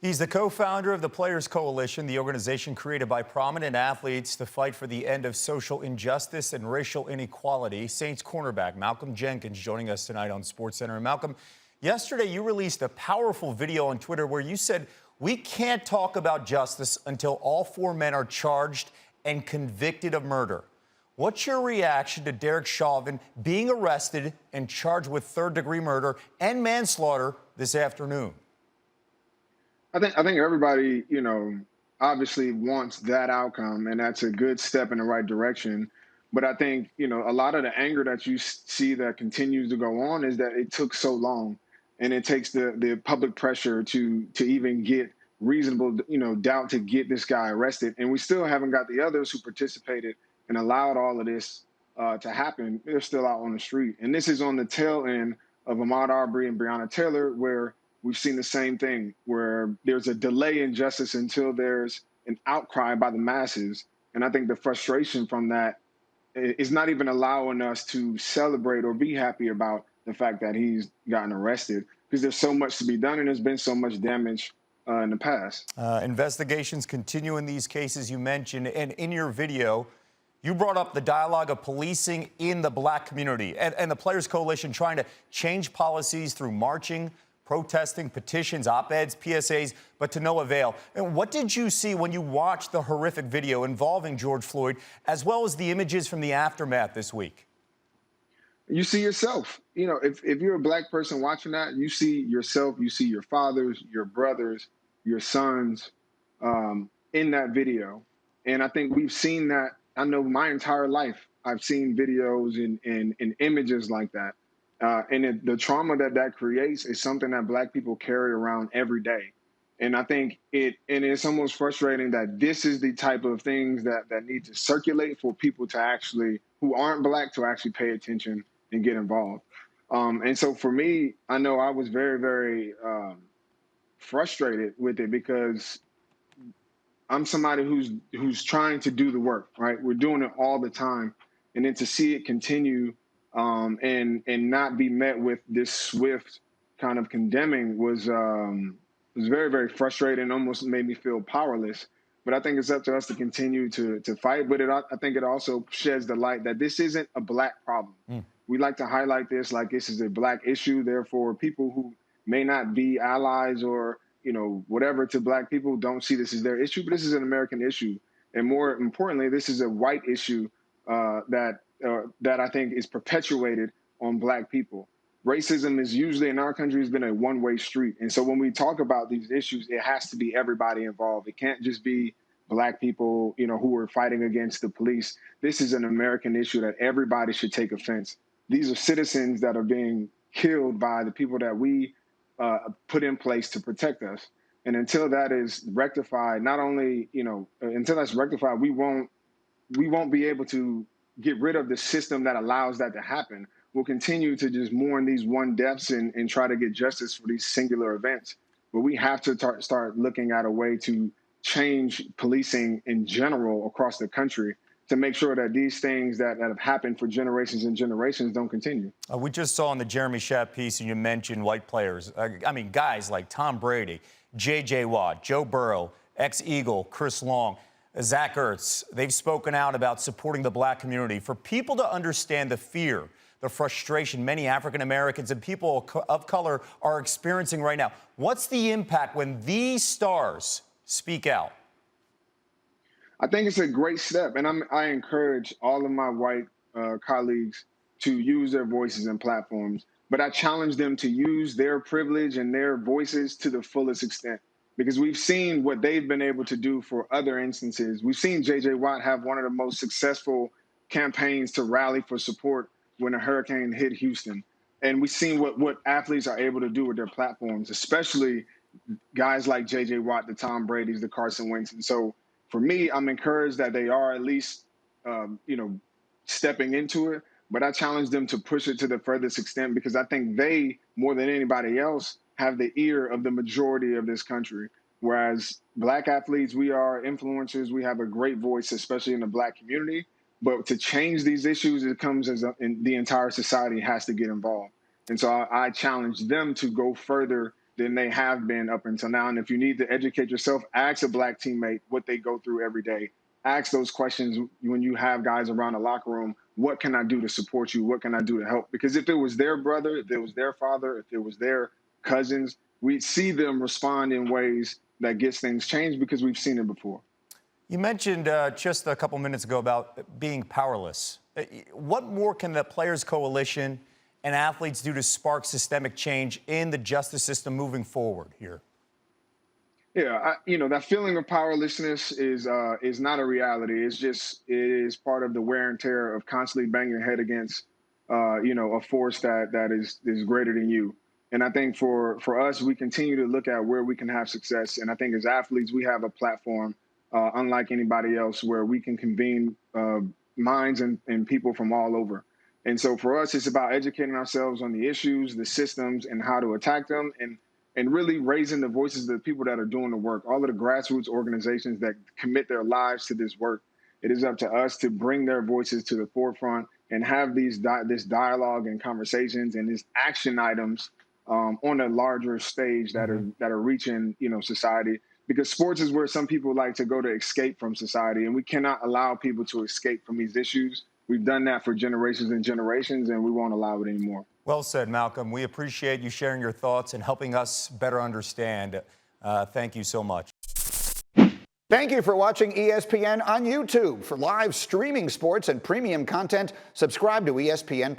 He's the co-founder of the Players Coalition, the organization created by prominent athletes to fight for the end of social injustice and racial inequality. Saints cornerback Malcolm Jenkins joining us tonight on SportsCenter. And Malcolm, yesterday you released a powerful video on Twitter where you said, "We can't talk about justice until all four men are charged and convicted of murder." What's your reaction to Derek Chauvin being arrested and charged with third-degree murder and manslaughter this afternoon? I think everybody, obviously wants that outcome, and that's a good step in the right direction. But I think, a lot of the anger that you see that continues to go on is that it took so long, and it takes the public pressure to even get reasonable, doubt to get this guy arrested. And we still haven't got the others who participated and allowed all of this to happen. They're still out on the street. And this is on the tail end of Ahmaud Arbery and Breonna Taylor, where we've seen the same thing, where there's a delay in justice until there's an outcry by the masses. And I think the frustration from that is not even allowing us to celebrate or be happy about the fact that he's gotten arrested, because there's so much to be done and there's been so much damage in the past. Investigations continue in these cases you mentioned, and in your video, you brought up the dialogue of policing in the black community and the Players Coalition trying to change policies through marching, protesting, petitions, op-eds, PSAs, but to no avail. And what did you see when you watched the horrific video involving George Floyd, as well as the images from the aftermath this week? You see yourself. If you're a black person watching that, you see yourself, you see your fathers, your brothers, your sons in that video. And I think we've seen that. I know my entire life, I've seen videos and images like that. And the trauma that creates is something that black people carry around every day. And I think it's almost frustrating that this is the type of things that need to circulate for people to actually, who aren't black, to actually pay attention and get involved. And so for me, I know I was very, very frustrated with it, because I'm somebody who's trying to do the work, right? We're doing it all the time. And then to see it continue and not be met with this swift kind of condemning was very, very frustrating, almost made me feel powerless. But I think it's up to us to continue to fight. But I think it also sheds the light that this isn't a black problem. We like to highlight this like this is a black issue. Therefore, people who may not be allies or whatever to black people don't see this as their issue, but this is an American issue. And more importantly, this is a white issue that I think is perpetuated on black people. Racism is usually in our country has been a one-way street. And so when we talk about these issues, it has to be everybody involved. It can't just be black people, who are fighting against the police. This is an American issue that everybody should take offense. These are citizens that are being killed by the people that we put in place to protect us. And until that is rectified, not only, until that's rectified, we won't be able to get rid of the system that allows that to happen. We'll continue to just mourn these one deaths and try to get justice for these singular events. But we have to start looking at a way to change policing in general across the country to make sure that these things that have happened for generations and generations don't continue. We just saw in the Jeremy Schaap piece, and you mentioned white players. Guys like Tom Brady, J.J. Watt, Joe Burrow, ex-Eagle, Chris Long, Zach Ertz. They've spoken out about supporting the black community. For people to understand the fear, the frustration many African Americans and people of color are experiencing right now, what's the impact when these stars speak out? I think it's a great step, and I encourage all of my white colleagues to use their voices and platforms, but I challenge them to use their privilege and their voices to the fullest extent, because we've seen what they've been able to do for other instances. We've seen J.J. Watt have one of the most successful campaigns to rally for support when a hurricane hit Houston, and we've seen what athletes are able to do with their platforms, especially guys like J.J. Watt, the Tom Brady's, the Carson Wentz. And so for me, I'm encouraged that they are at least, stepping into it. But I challenge them to push it to the furthest extent, because I think they, more than anybody else, have the ear of the majority of this country. Whereas black athletes, we are influencers. We have a great voice, especially in the black community. But to change these issues, it comes as the entire society has to get involved. And so I challenge them to go further than they have been up until now. And if you need to educate yourself, ask a Black teammate what they go through every day. Ask those questions when you have guys around the locker room. What can I do to support you? What can I do to help? Because if it was their brother, if it was their father, if it was their cousins, we'd see them respond in ways that gets things changed because we've seen it before. You mentioned just a couple minutes ago about being powerless. What more can the Players Coalition and athletes do to spark systemic change in the justice system moving forward here? Yeah, that feeling of powerlessness is not a reality. It is part of the wear and tear of constantly banging your head against, a force that is greater than you. And I think for us, we continue to look at where we can have success. And I think as athletes, we have a platform unlike anybody else where we can convene minds and people from all over. And so for us, it's about educating ourselves on the issues, the systems, and how to attack them, and really raising the voices of the people that are doing the work, all of the grassroots organizations that commit their lives to this work. It is up to us to bring their voices to the forefront and have this dialogue and conversations and these action items on a larger stage that are reaching, society. Because sports is where some people like to go to escape from society, and we cannot allow people to escape from these issues. We've done that for generations and generations, and we won't allow it anymore. Well said, Malcolm. We appreciate you sharing your thoughts and helping us better understand. Thank you so much. Thank you for watching ESPN on YouTube. For live streaming sports and premium content, subscribe to ESPN+.